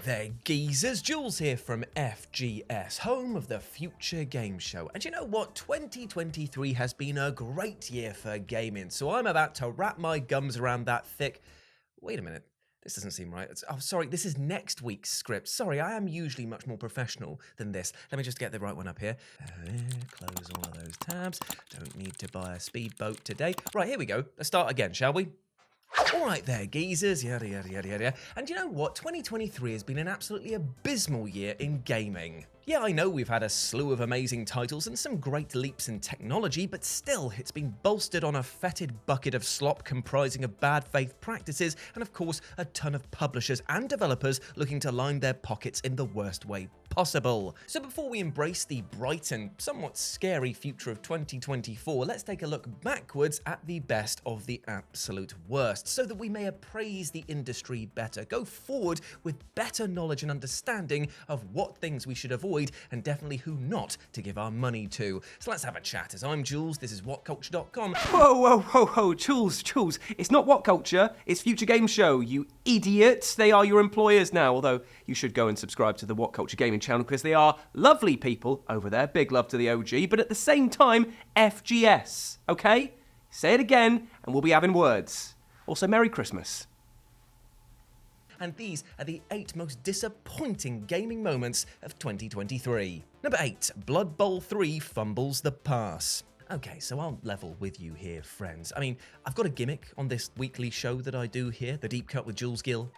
Alright there, geezers, Jules here from FGS, home of the Future Game Show. And you know what? 2023 has been a great year for gaming, so I'm about to wrap my gums around that thick... Wait a minute, this doesn't seem right. Oh, sorry, this is next week's script. Sorry, I am usually much more professional than this. Let me just get the right one up here. Close all of those tabs. Don't need to buy a speedboat today. Right, here we go. Let's start again, shall we? Alright there, geezers, yada yada yada yada. And you know what? 2023 has been an absolutely abysmal year in gaming. Yeah, I know we've had a slew of amazing titles and some great leaps in technology, but still, it's been bolstered on a fetid bucket of slop comprising of bad faith practices and of course a ton of publishers and developers looking to line their pockets in the worst way possible. So before we embrace the bright and somewhat scary future of 2024, let's take a look backwards at the best of the absolute worst, so that we may appraise the industry better, go forward with better knowledge and understanding of what things we should avoid and definitely who not to give our money to. So let's have a chat. As I'm Jules, this is whatculture.com. Whoa, Jules, it's not What Culture, it's Future Game Show, you idiots. They are your employers now, although you should go and subscribe to the What Culture Gaming channel because they are lovely people over there. Big love to the OG, but at the same time, FGS, okay? Say it again and we'll be having words. Also, Merry Christmas. And these are the 8 most disappointing gaming moments of 2023. Number 8, Blood Bowl 3 fumbles the pass. Okay, so I'll level with you here, friends. I mean, I've got a gimmick on this weekly show that I do here, The Deep Cut with Jules Gill.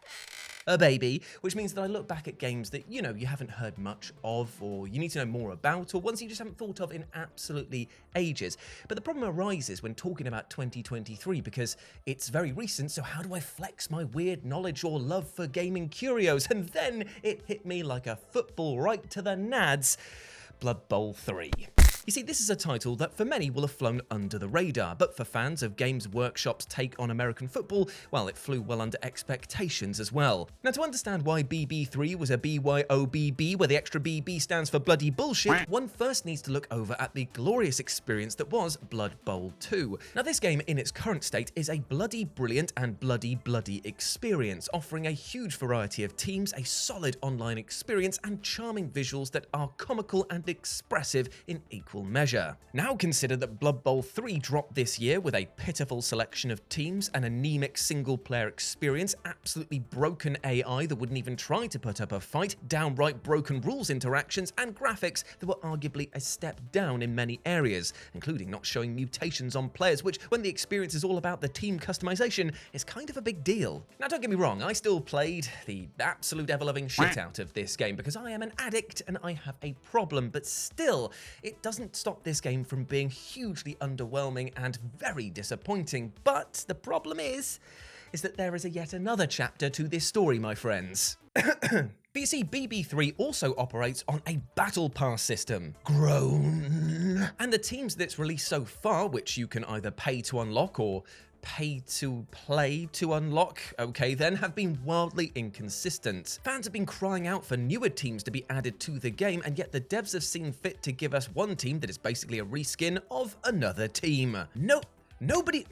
A baby, which means that I look back at games that, you haven't heard much of, or you need to know more about, or ones you just haven't thought of in absolutely ages. But the problem arises when talking about 2023 because it's very recent, so how do I flex my weird knowledge or love for gaming curios? And then it hit me like a football right to the nads. Blood Bowl 3. You see, this is a title that for many will have flown under the radar, but for fans of Games Workshop's take on American football, well, it flew well under expectations as well. Now, to understand why BB3 was a BYOBB, where the extra BB stands for bloody bullshit, one first needs to look over at the glorious experience that was Blood Bowl 2. Now, this game in its current state is a bloody brilliant and bloody experience, offering a huge variety of teams, a solid online experience, and charming visuals that are comical and expressive in equal measure. Now consider that Blood Bowl 3 dropped this year with a pitiful selection of teams, an anemic single-player experience, absolutely broken AI that wouldn't even try to put up a fight, downright broken rules interactions, and graphics that were arguably a step down in many areas, including not showing mutations on players, which, when the experience is all about the team customization, is kind of a big deal. Now, don't get me wrong, I still played the absolute ever-loving shit out of this game because I am an addict and I have a problem, but still, it doesn't stop this game from being hugely underwhelming and very disappointing. But the problem is that there is yet another chapter to this story, my friends. But you see, BB3 also operates on a battle pass system. Groan. And the teams that's released so far, which you can either pay to unlock or pay to play to unlock, okay then, have been wildly inconsistent. Fans have been crying out for newer teams to be added to the game, and yet the devs have seen fit to give us one team that is basically a reskin of another team. Nobody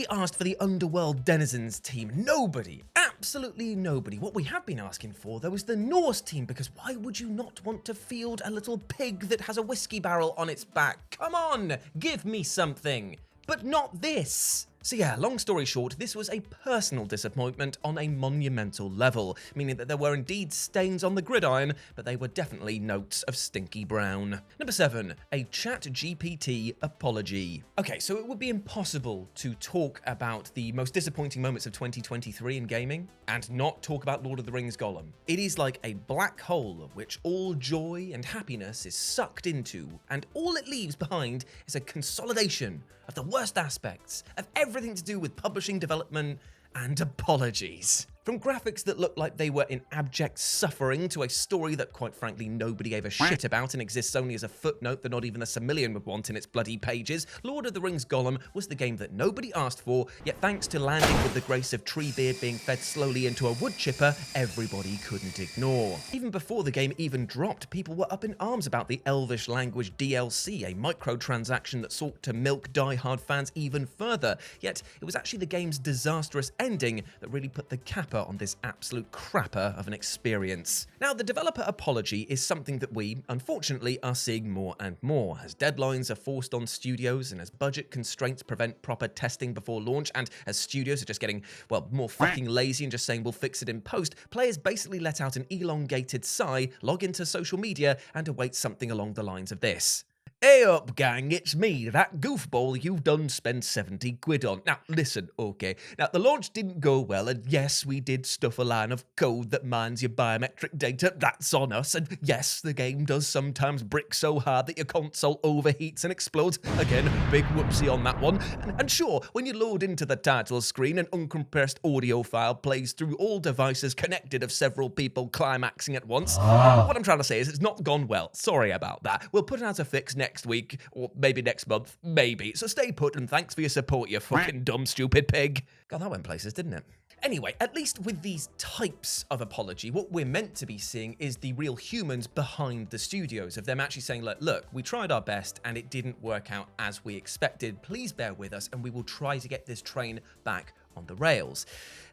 asked for the Underworld Denizens team. Nobody. Absolutely nobody. What we have been asking for, though, is the Norse team, because why would you not want to field a little pig that has a whiskey barrel on its back? Come on, give me something. But not this. So yeah, long story short, this was a personal disappointment on a monumental level, meaning that there were indeed stains on the gridiron, but they were definitely notes of stinky brown. Number 7, a GPT Apology. Okay, so it would be impossible to talk about the most disappointing moments of 2023 in gaming and not talk about Lord of the Rings Gollum. It is like a black hole of which all joy and happiness is sucked into, and all it leaves behind is a consolidation of the worst aspects of everything to do with publishing, development, and apologies. From graphics that look like they were in abject suffering to a story that, quite frankly, nobody gave a shit about and exists only as a footnote that not even a Cimmerian would want in its bloody pages, Lord of the Rings Gollum was the game that nobody asked for, yet thanks to landing with the grace of Treebeard being fed slowly into a wood chipper, everybody couldn't ignore. Even before the game even dropped, people were up in arms about the Elvish language DLC, a microtransaction that sought to milk die-hard fans even further, yet it was actually the game's disastrous ending that really put the capper deliver on this absolute crapper of an experience. Now, the developer apology is something that we, unfortunately, are seeing more and more, as deadlines are forced on studios and as budget constraints prevent proper testing before launch, and as studios are just getting, well, more fucking lazy and just saying we'll fix it in post, players basically let out an elongated sigh, log into social media, and await something along the lines of this. Hey up, gang, it's me, that goofball you've done spend 70 quid on. Now, listen, okay. Now, the launch didn't go well, and yes, we did stuff a line of code that mines your biometric data. That's on us. And yes, the game does sometimes brick so hard that your console overheats and explodes. Again, big whoopsie on that one. And sure, when you load into the title screen, an uncompressed audio file plays through all devices connected of several people climaxing at once. What I'm trying to say is it's not gone well. Sorry about that. We'll put out a fix next week, or maybe next month, maybe. So stay put and thanks for your support, you fucking dumb, stupid pig. God, that went places, didn't it? Anyway, at least with these types of apology, what we're meant to be seeing is the real humans behind the studios, of them actually saying, look, we tried our best and it didn't work out as we expected. Please bear with us and we will try to get this train back on the rails.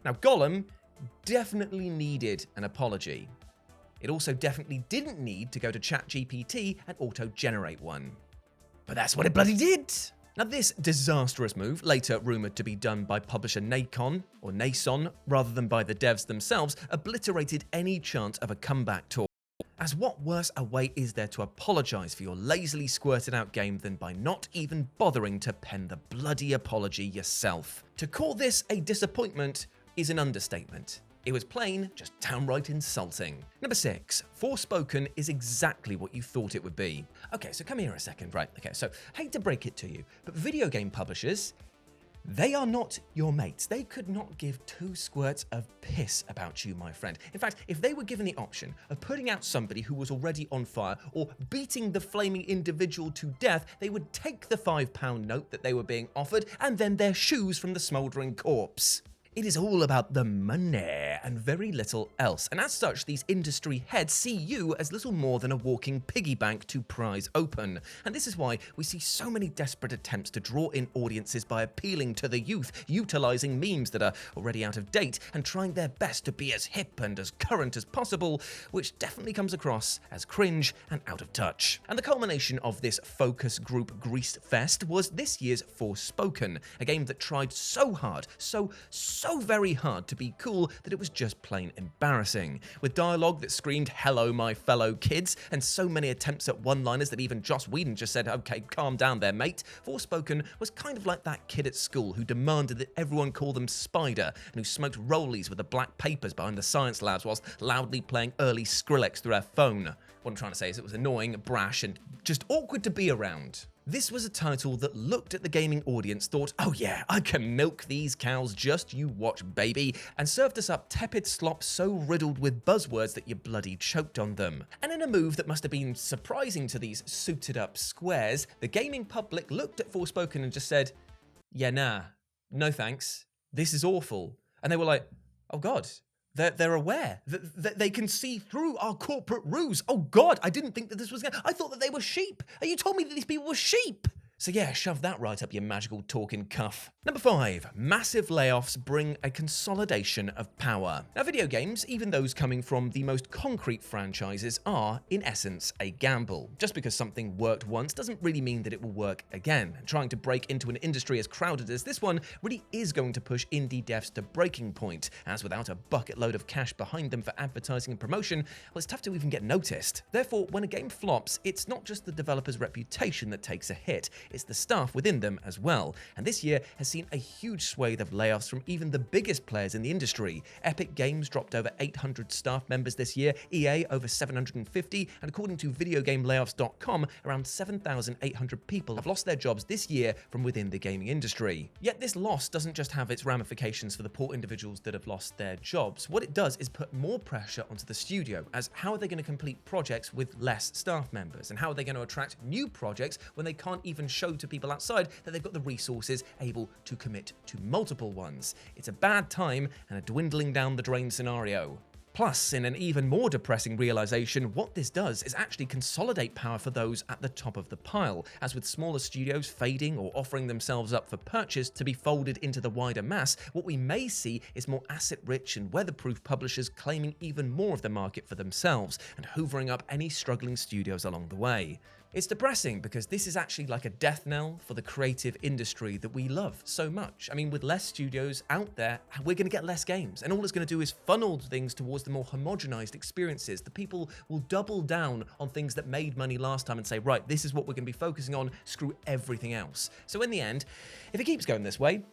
Now, Gollum definitely needed an apology. It also definitely didn't need to go to ChatGPT and auto-generate one. But that's what it bloody did! Now, this disastrous move, later rumoured to be done by publisher Nacon, or Nason, rather than by the devs themselves, obliterated any chance of a comeback tour. As what worse a way is there to apologise for your lazily squirted out game than by not even bothering to pen the bloody apology yourself? To call this a disappointment is an understatement. It was plain, just downright insulting. Number 6, Forspoken is exactly what you thought it would be. Okay, so come here a second, right? Okay, so hate to break it to you, but video game publishers, they are not your mates. They could not give two squirts of piss about you, my friend. In fact, if they were given the option of putting out somebody who was already on fire or beating the flaming individual to death, they would take the £5 note that they were being offered and then their shoes from the smouldering corpse. It is all about the money and very little else. And as such, these industry heads see you as little more than a walking piggy bank to prize open. And this is why we see so many desperate attempts to draw in audiences by appealing to the youth, utilising memes that are already out of date and trying their best to be as hip and as current as possible, which definitely comes across as cringe and out of touch. And the culmination of this focus group grease fest was this year's Forspoken, a game that tried so hard, so very hard to be cool that it was just plain embarrassing. With dialogue that screamed, "Hello, my fellow kids," and so many attempts at one-liners that even Joss Whedon just said, "Okay, calm down there, mate." Forspoken was kind of like that kid at school who demanded that everyone call them Spider, and who smoked rollies with the black papers behind the science labs whilst loudly playing early Skrillex through their phone. What I'm trying to say is it was annoying, brash, and just awkward to be around. This was a title that looked at the gaming audience, thought, "Oh yeah, I can milk these cows, just you watch, baby," and served us up tepid slop so riddled with buzzwords that you bloody choked on them. And in a move that must have been surprising to these suited-up squares, the gaming public looked at Forspoken and just said, "Yeah, nah, no thanks, this is awful." And they were like, "Oh god, they're aware. They can see through our corporate ruse. Oh God, I didn't think that this was I thought that they were sheep. You told me that these people were sheep." So yeah, shove that right up your magical talking cuff. Number 5, massive layoffs bring a consolidation of power. Now, video games, even those coming from the most concrete franchises, are, in essence, a gamble. Just because something worked once doesn't really mean that it will work again. Trying to break into an industry as crowded as this one really is going to push indie devs to breaking point, as without a bucket load of cash behind them for advertising and promotion, well, it's tough to even get noticed. Therefore, when a game flops, it's not just the developer's reputation that takes a hit, it's the staff within them as well. And this year has seen a huge swathe of layoffs from even the biggest players in the industry. Epic Games dropped over 800 staff members this year, EA over 750, and according to videogamelayoffs.com, around 7,800 people have lost their jobs this year from within the gaming industry. Yet this loss doesn't just have its ramifications for the poor individuals that have lost their jobs. What it does is put more pressure onto the studio, as how are they going to complete projects with less staff members? And how are they going to attract new projects when they can't even show to people outside that they've got the resources able to commit to multiple ones? It's a bad time and a dwindling down the drain scenario. Plus, in an even more depressing realization, what this does is actually consolidate power for those at the top of the pile, as with smaller studios fading or offering themselves up for purchase to be folded into the wider mass, what we may see is more asset-rich and weatherproof publishers claiming even more of the market for themselves and hoovering up any struggling studios along the way. It's depressing because this is actually like a death knell for the creative industry that we love so much. I mean, with less studios out there, we're going to get less games, and all it's going to do is funnel things towards the more homogenized experiences. The people will double down on things that made money last time and say, right, this is what we're going to be focusing on, screw everything else. So in the end, if it keeps going this way,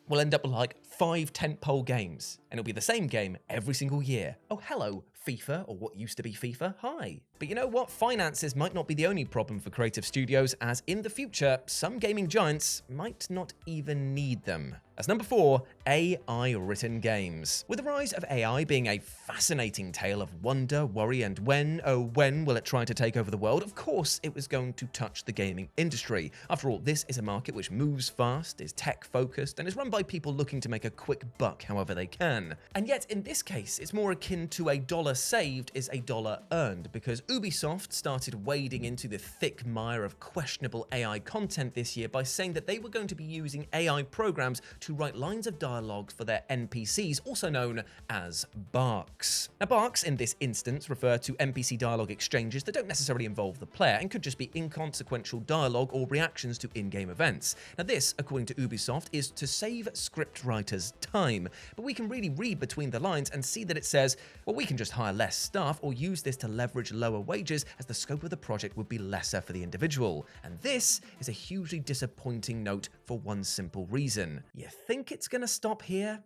we'll end up with like 5 tentpole games, and it'll be the same game every single year. Oh, hello, FIFA, or what used to be FIFA, hi. But you know what? Finances might not be the only problem for creative studios, as in the future, some gaming giants might not even need them. As number 4, AI-written games. With the rise of AI being a fascinating tale of wonder, worry, and when will it try to take over the world, of course it was going to touch the gaming industry. After all, this is a market which moves fast, is tech-focused, and is run by people looking to make a quick buck however they can. And yet, in this case, it's more akin to a dollar saved is a dollar earned, because Ubisoft started wading into the thick mire of questionable AI content this year by saying that they were going to be using AI programs to write lines of dialogue for their NPCs, also known as barks. Now, barks in this instance refer to NPC dialogue exchanges that don't necessarily involve the player and could just be inconsequential dialogue or reactions to in-game events. Now, this, according to Ubisoft, is to save script writers time, but we can really read between the lines and see that it says, well, we can just hire less staff or use this to leverage lower wages as the scope of the project would be lesser for the individual. And this is a hugely disappointing note for one simple reason. You think it's gonna stop here?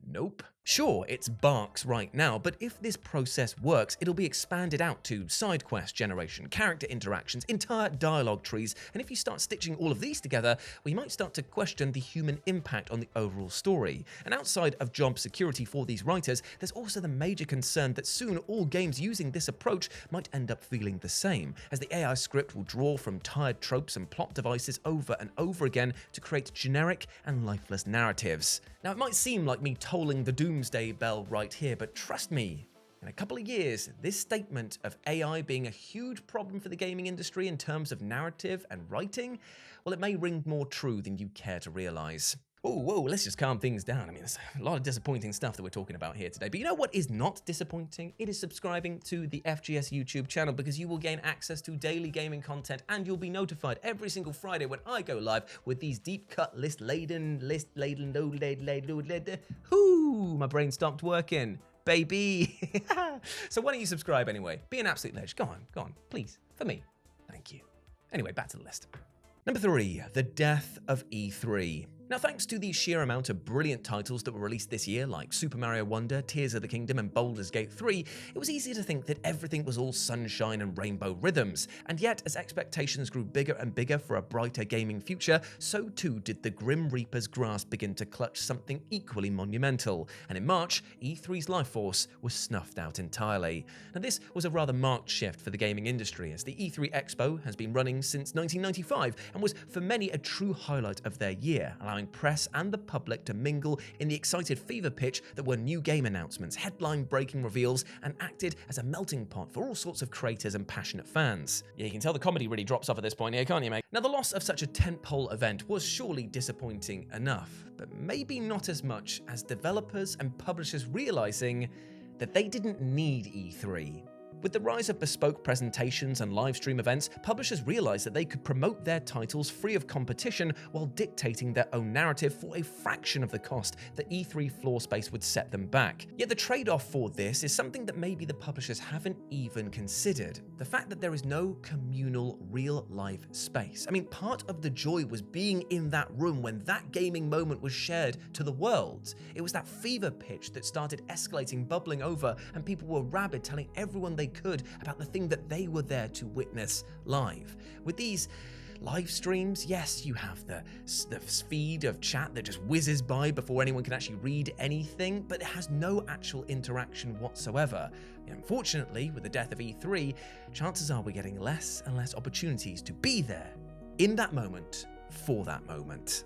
Nope. Sure, it's barks right now, but if this process works, it'll be expanded out to side quest generation, character interactions, entire dialogue trees, and if you start stitching all of these together, we might start to question the human impact on the overall story. And outside of job security for these writers, there's also the major concern that soon all games using this approach might end up feeling the same, as the AI script will draw from tired tropes and plot devices over and over again to create generic and lifeless narratives. Now, it might seem like me tolling the doomsday bell right here, but trust me, in a couple of years, this statement of AI being a huge problem for the gaming industry in terms of narrative and writing, well, it may ring more true than you care to realize. Whoa, let's just calm things down. I mean, there's a lot of disappointing stuff that we're talking about here today. But you know what is not disappointing? It is subscribing to the FGS YouTube channel, because you will gain access to daily gaming content and you'll be notified every single Friday when I go live with these deep cut my brain stopped working, baby. So why don't you subscribe anyway? Be an absolute ledge. Go on, please, for me. Thank you. Anyway, back to the list. Number 3, the death of E3. Now, thanks to the sheer amount of brilliant titles that were released this year, like Super Mario Wonder, Tears of the Kingdom, and Baldur's Gate 3, it was easy to think that everything was all sunshine and rainbow rhythms. And yet, as expectations grew bigger and bigger for a brighter gaming future, so too did the Grim Reaper's grasp begin to clutch something equally monumental. And in March, E3's life force was snuffed out entirely. Now, this was a rather marked shift for the gaming industry, as the E3 Expo has been running since 1995 and was for many a true highlight of their year, allowing press and the public to mingle in the excited fever pitch that were new game announcements, headline-breaking reveals, and acted as a melting pot for all sorts of creators and passionate fans. Yeah, you can tell the comedy really drops off at this point here, can't you, mate? Now, the loss of such a tentpole event was surely disappointing enough, but maybe not as much as developers and publishers realizing that they didn't need E3. With the rise of bespoke presentations and live stream events, publishers realized that they could promote their titles free of competition while dictating their own narrative for a fraction of the cost that E3 floor space would set them back. Yet the trade-off for this is something that maybe the publishers haven't even considered: the fact that there is no communal, real-life space. I mean, part of the joy was being in that room when that gaming moment was shared to the world. It was that fever pitch that started escalating, bubbling over, and people were rabid, telling everyone they could about the thing that they were there to witness live. With these live streams, yes, you have the feed of chat that just whizzes by before anyone can actually read anything, but it has no actual interaction whatsoever. Unfortunately, with the death of E3, chances are we're getting less and less opportunities to be there in that moment for that moment.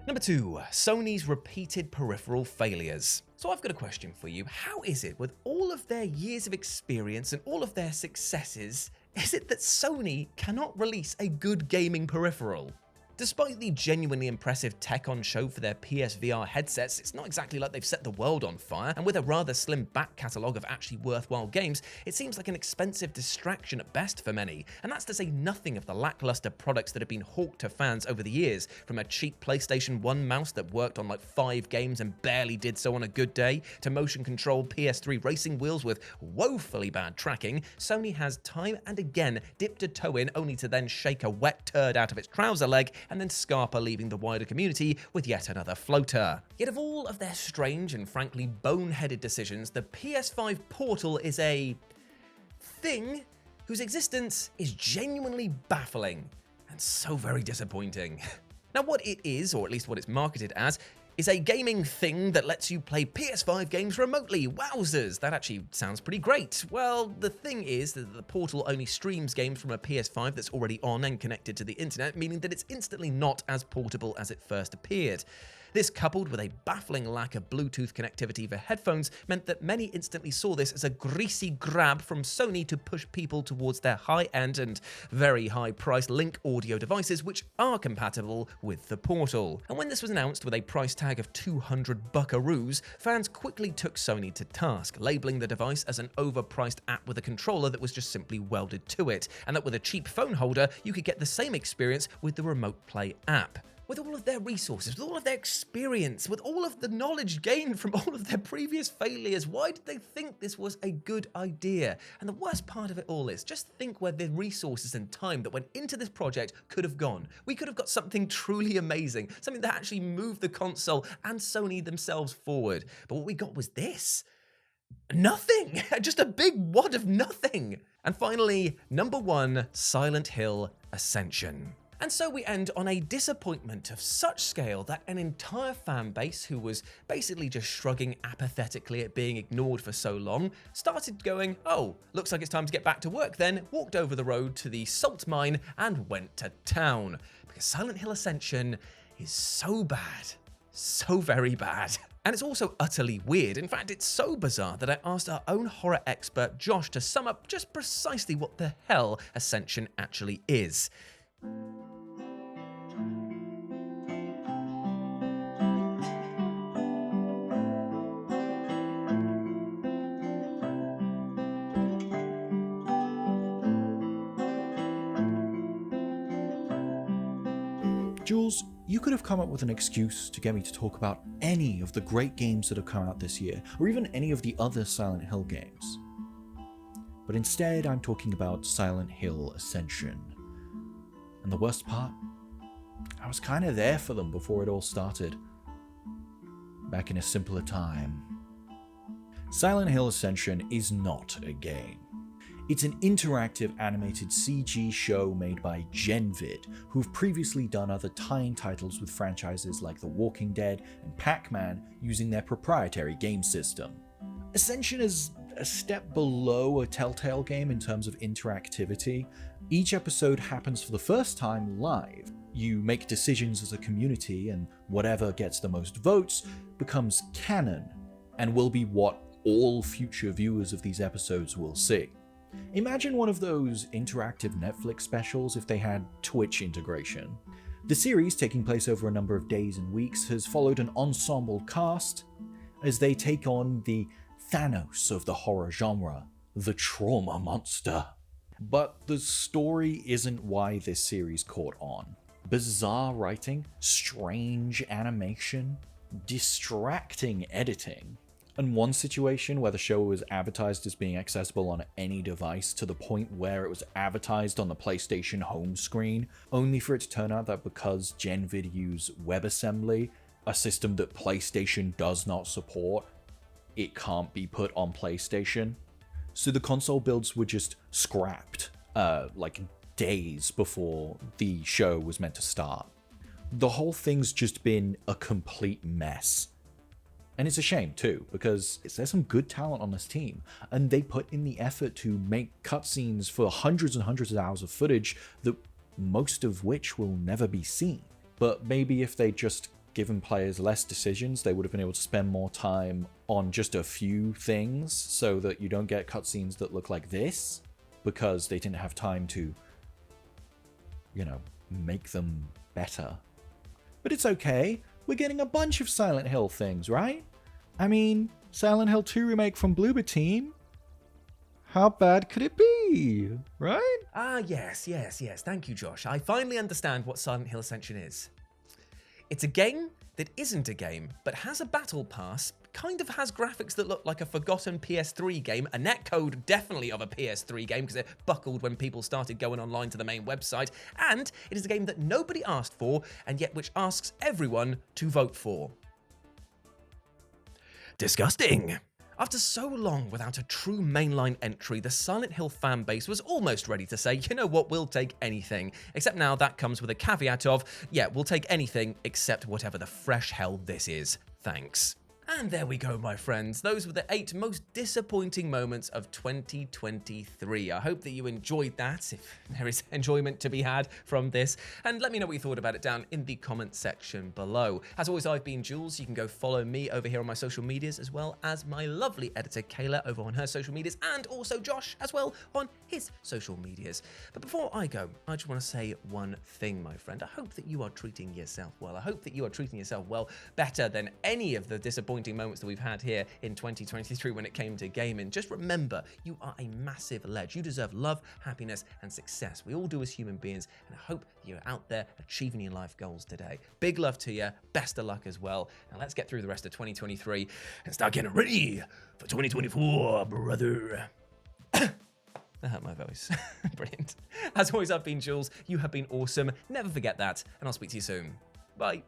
Number 2, Sony's repeated peripheral failures. So I've got a question for you. How is it, with all of their years of experience and all of their successes, is it that Sony cannot release a good gaming peripheral? Despite the genuinely impressive tech on show for their PSVR headsets, it's not exactly like they've set the world on fire, and with a rather slim back catalogue of actually worthwhile games, it seems like an expensive distraction at best for many, and that's to say nothing of the lackluster products that have been hawked to fans over the years, from a cheap PlayStation 1 mouse that worked on like 5 games and barely did so on a good day, to motion-controlled PS3 racing wheels with woefully bad tracking. Sony has time and again dipped a toe in only to then shake a wet turd out of its trouser leg, and then scarper leaving the wider community with yet another floater. Yet of all of their strange and frankly boneheaded decisions, the PS5 Portal is a thing whose existence is genuinely baffling and so very disappointing. Now what it is, or at least what it's marketed as, is a gaming thing that lets you play PS5 games remotely. Wowzers, that actually sounds pretty great. Well, the thing is that the Portal only streams games from a PS5 that's already on and connected to the internet, meaning that it's instantly not as portable as it first appeared. This, coupled with a baffling lack of Bluetooth connectivity for headphones, meant that many instantly saw this as a greasy grab from Sony to push people towards their high-end and very high-priced Link audio devices, which are compatible with the Portal. And when this was announced with a price tag of 200 buckaroos, fans quickly took Sony to task, labeling the device as an overpriced app with a controller that was just simply welded to it, and that with a cheap phone holder, you could get the same experience with the Remote Play app. With all of their resources, with all of their experience, with all of the knowledge gained from all of their previous failures, why did they think this was a good idea? And the worst part of it all is, just think where the resources and time that went into this project could have gone. We could have got something truly amazing, something that actually moved the console and Sony themselves forward. But what we got was this. Nothing! Just a big wad of nothing! And finally, number 1, Silent Hill Ascension. And so we end on a disappointment of such scale that an entire fan base who was basically just shrugging apathetically at being ignored for so long started going, oh, looks like it's time to get back to work then, walked over the road to the salt mine and went to town. Because Silent Hill Ascension is so bad. So very bad. And it's also utterly weird. In fact, it's so bizarre that I asked our own horror expert Josh to sum up just precisely what the hell Ascension actually is. Jules, you could have come up with an excuse to get me to talk about any of the great games that have come out this year, or even any of the other Silent Hill games. But instead, I'm talking about Silent Hill Ascension. And the worst part? I was kind of there for them before it all started. Back in a simpler time. Silent Hill Ascension is not a game. It's an interactive animated CG show made by Genvid, who've previously done other tie-in titles with franchises like The Walking Dead and Pac-Man using their proprietary game system. Ascension is a step below a Telltale game in terms of interactivity. Each episode happens for the first time live. You make decisions as a community, and whatever gets the most votes becomes canon, and will be what all future viewers of these episodes will see. Imagine one of those interactive Netflix specials if they had Twitch integration. The series, taking place over a number of days and weeks, has followed an ensemble cast as they take on the Thanos of the horror genre, the trauma monster. But the story isn't why this series caught on. Bizarre writing, strange animation, distracting editing, and one situation where the show was advertised as being accessible on any device to the point where it was advertised on the PlayStation home screen, only for it to turn out that because Genvid use WebAssembly, a system that PlayStation does not support, it can't be put on PlayStation. So the console builds were just scrapped, like days before the show was meant to start. The whole thing's just been a complete mess. And it's a shame too, because there's some good talent on this team, and they put in the effort to make cutscenes for hundreds and hundreds of hours of footage that most of which will never be seen. But maybe if they just given players less decisions, they would have been able to spend more time on just a few things so that you don't get cutscenes that look like this because they didn't have time to, make them better. But it's okay. We're getting a bunch of Silent Hill things, right? I mean, Silent Hill 2 remake from Bloober Team. How bad could it be, right? Yes. Thank you, Josh. I finally understand what Silent Hill Ascension is. It's a game that isn't a game, but has a battle pass, kind of has graphics that look like a forgotten PS3 game, a netcode definitely of a PS3 game because it buckled when people started going online to the main website, and it is a game that nobody asked for, and yet which asks everyone to vote for. Disgusting! After so long without a true mainline entry, the Silent Hill fanbase was almost ready to say, you know what, we'll take anything. Except now that comes with a caveat of, yeah, we'll take anything except whatever the fresh hell this is. Thanks. And there we go, my friends. Those were the 8 most disappointing moments of 2023. I hope that you enjoyed that, if there is enjoyment to be had from this. And let me know what you thought about it down in the comment section below. As always, I've been Jules. You can go follow me over here on my social medias, as well as my lovely editor, Kayla, over on her social medias, and also Josh, as well, on his social medias. But before I go, I just want to say one thing, my friend. I hope that you are treating yourself well. I hope that you are treating yourself well, better than any of the disappointing moments that we've had here in 2023 when it came to gaming. Just remember, you are a massive ledge. You deserve love, happiness, and success. We all do as human beings, and I hope you're out there achieving your life goals today. Big love to you. Best of luck as well. Now let's get through the rest of 2023 and start getting ready for 2024, brother. That hurt my voice. Brilliant. As always, I've been Jules. You have been awesome. Never forget that, and I'll speak to you soon. Bye.